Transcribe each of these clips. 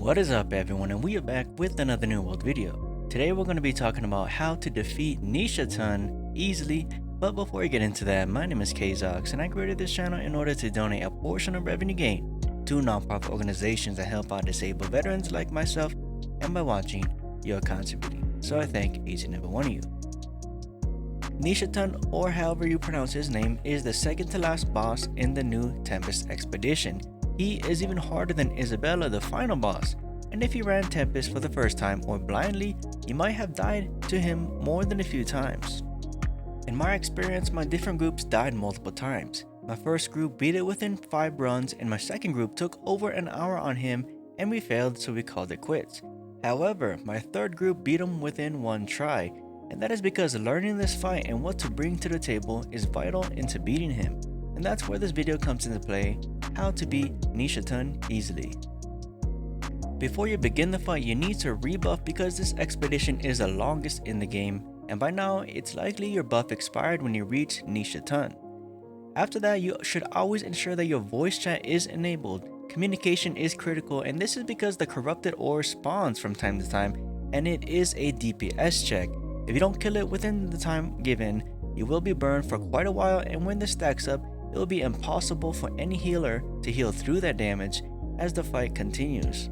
What is up everyone, and we are back with another New World video. Today we're going to be talking about how to defeat Neishatun easily, but before we get into that, my name is Kzox and I created this channel in order to donate a portion of revenue gained to non-profit organizations that help out disabled veterans like myself, and by watching, you're contributing. So I thank each and every one of you. Neishatun, or however you pronounce his name, is the second to last boss in the new Tempest expedition. He is even harder than Isabella, the final boss, and if you ran Tempest for the first time or blindly, you might have died to him more than a few times. In my experience, my different groups died multiple times. My first group beat it within 5 runs, and my second group took over an hour on him and we failed, so we called it quits. However, my third group beat him within 1 try, and that is because learning this fight and what to bring to the table is vital into beating him, and that's where this video comes into play: how to beat Neishatun easily. Before you begin the fight, you need to rebuff because this expedition is the longest in the game, and by now it's likely your buff expired when you reach Neishatun. After that, you should always ensure that your voice chat is enabled. Communication is critical, and this is because the corrupted ore spawns from time to time, and it is a DPS check. If you don't kill it within the time given, you will be burned for quite a while, and when this stacks up, it will be impossible for any healer to heal through that damage as the fight continues.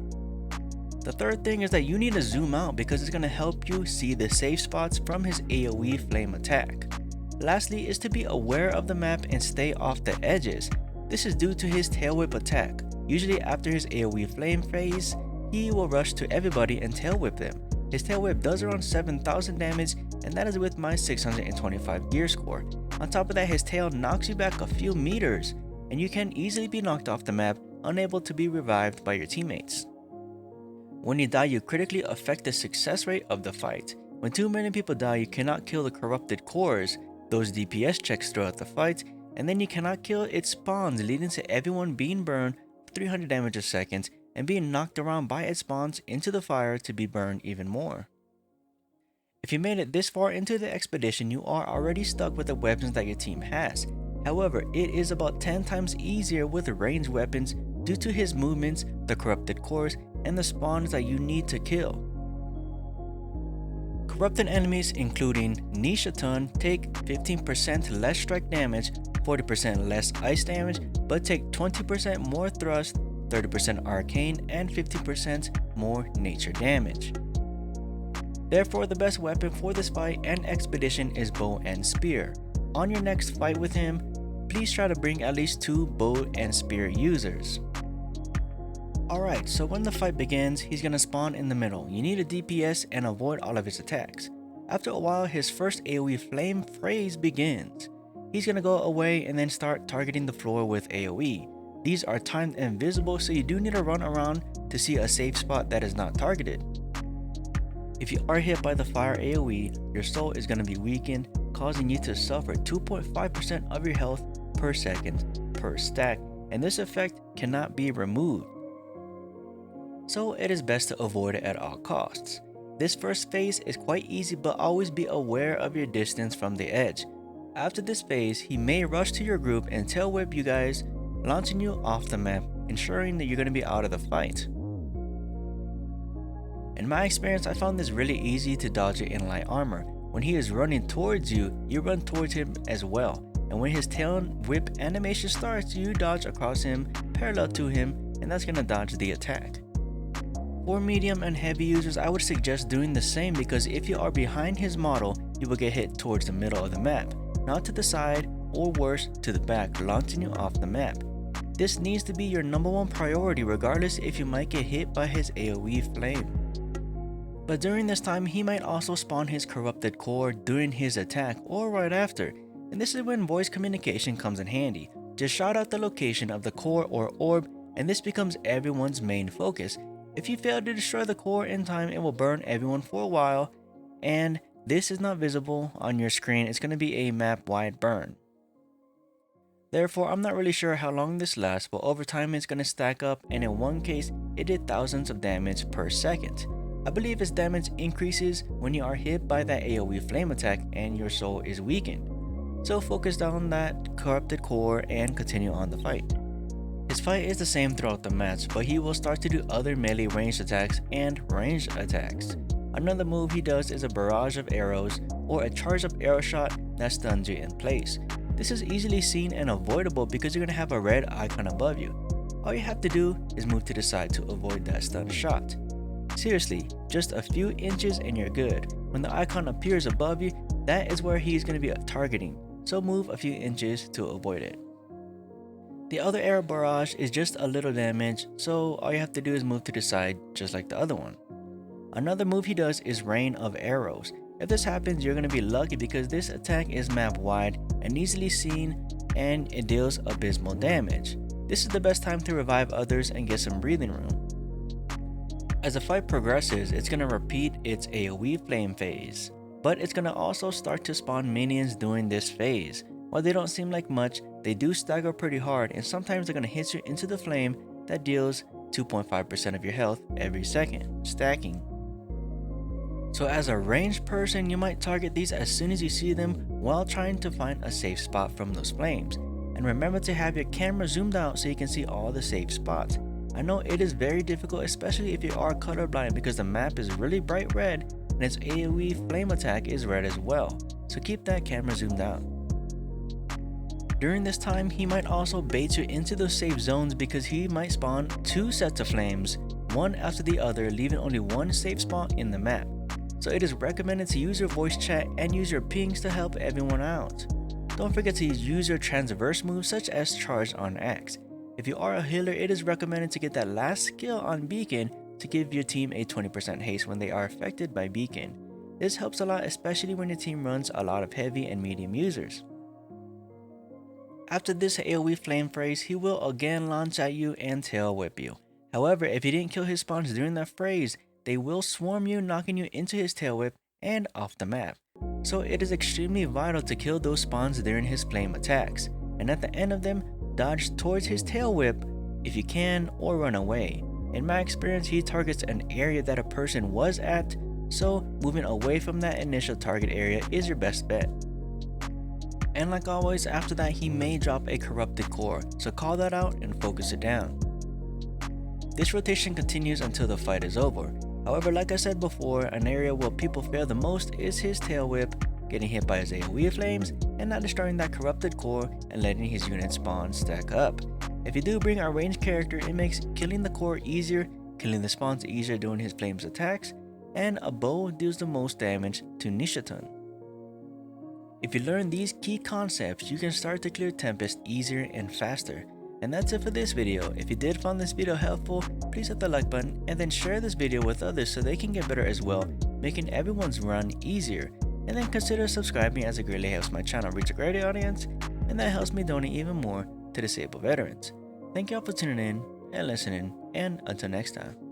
The third thing is that you need to zoom out because it's going to help you see the safe spots from his AoE flame attack. Lastly is to be aware of the map and stay off the edges. This is due to his tail whip attack. Usually after his AoE flame phase, he will rush to everybody and tail whip them. His tail whip does around 7,000 damage, and that is with my 625 gear score. On top of that, his tail knocks you back a few meters, and you can easily be knocked off the map, unable to be revived by your teammates. When you die, you critically affect the success rate of the fight. When too many people die, you cannot kill the corrupted cores, those DPS checks throughout the fight, and then you cannot kill its spawns, leading to everyone being burned for 300 damage a second and being knocked around by its spawns into the fire to be burned even more. If you made it this far into the expedition, you are already stuck with the weapons that your team has. However, it is about 10 times easier with ranged weapons due to his movements, the corrupted cores, and the spawns that you need to kill. Corrupted enemies including Neishatun take 15% less strike damage, 40% less ice damage, but take 20% more thrust, 30% arcane, and 50% more nature damage. Therefore, the best weapon for this fight and expedition is bow and spear. On your next fight with him, please try to bring at least 2 bow and spear users. Alright, so when the fight begins, he's gonna spawn in the middle. You need a DPS and avoid all of his attacks. After a while, his first AoE flame phase begins. He's gonna go away and then start targeting the floor with AoE. These are timed invisible, so you do need to run around to see a safe spot that is not targeted. If you are hit by the fire AoE, your soul is going to be weakened, causing you to suffer 2.5% of your health per second per stack, and this effect cannot be removed. So it is best to avoid it at all costs. This first phase is quite easy, but always be aware of your distance from the edge. After this phase, he may rush to your group and tail whip you guys, launching you off the map, ensuring that you're going to be out of the fight. In my experience, I found this really easy to dodge it in light armor. When he is running towards you, you run towards him as well, and when his tail whip animation starts, you dodge across him parallel to him, and that's going to dodge the attack. For medium and heavy users, I would suggest doing the same because if you are behind his model, you will get hit towards the middle of the map, not to the side or worse, to the back, launching you off the map. This needs to be your #1 priority regardless if you might get hit by his AoE flame. But during this time, he might also spawn his corrupted core during his attack or right after, and this is when voice communication comes in handy. Just shout out the location of the core or orb, and this becomes everyone's main focus. If you fail to destroy the core in time, it will burn everyone for a while, and this is not visible on your screen. It's going to be a map-wide burn. Therefore, I'm not really sure how long this lasts, but over time it's going to stack up, and in one case, it did thousands of damage per second. I believe its damage increases when you are hit by that AoE flame attack and your soul is weakened. So focus on that corrupted core and continue on the fight. His fight is the same throughout the match, but he will start to do other melee ranged attacks and ranged attacks. Another move he does is a barrage of arrows or a charge up arrow shot that stuns you in place. This is easily seen and avoidable because you're going to have a red icon above you. All you have to do is move to the side to avoid that stun shot. Seriously, just a few inches and you're good. When the icon appears above you, that is where he's going to be targeting, so move a few inches to avoid it. The other arrow barrage is just a little damage, so all you have to do is move to the side just like the other one. Another move he does is rain of arrows. If this happens, you're going to be lucky because this attack is map wide and easily seen, and it deals abysmal damage. This is the best time to revive others and get some breathing room. As the fight progresses, it's going to repeat its AoE flame phase, but it's going to also start to spawn minions during this phase. While they don't seem like much, they do stagger pretty hard, and sometimes they're going to hit you into the flame that deals 2.5% of your health every second, stacking. So as a ranged person, you might target these as soon as you see them while trying to find a safe spot from those flames. And remember to have your camera zoomed out so you can see all the safe spots. I know it is very difficult, especially if you are colorblind, because the map is really bright red and its AoE flame attack is red as well, so keep that camera zoomed out. During this time, he might also bait you into those safe zones because he might spawn 2 sets of flames, one after the other, leaving only one safe spot in the map. So it is recommended to use your voice chat and use your pings to help everyone out. Don't forget to use your transverse moves such as charge on X. If you are a healer, it is recommended to get that last skill on Beacon to give your team a 20% haste when they are affected by Beacon. This helps a lot, especially when your team runs a lot of heavy and medium users. After this AoE flame phrase, he will again launch at you and tail whip you. However, if you didn't kill his spawns during that phrase, they will swarm you, knocking you into his tail whip and off the map. So it is extremely vital to kill those spawns during his flame attacks, and at the end of them, dodge towards his tail whip if you can, or run away. In my experience, he targets an area that a person was at, so moving away from that initial target area is your best bet. And like always, after that he may drop a corrupted core, so call that out and focus it down. This rotation continues until the fight is over. However, like I said before, an area where people fail the most is his tail whip, getting hit by his AoE flames, and not destroying that corrupted core and letting his unit spawn stack up. If you do bring a ranged character, it makes killing the core easier, killing the spawns easier during his flames attacks, and a bow deals the most damage to Neishatun. If you learn these key concepts, you can start to clear Tempest easier and faster. And that's it for this video. If you did find this video helpful, please hit the like button and then share this video with others so they can get better as well, making everyone's run easier. And then consider subscribing, as it greatly helps my channel reach a greater audience, and that helps me donate even more to disabled veterans. Thank you all for tuning in and listening, and until next time.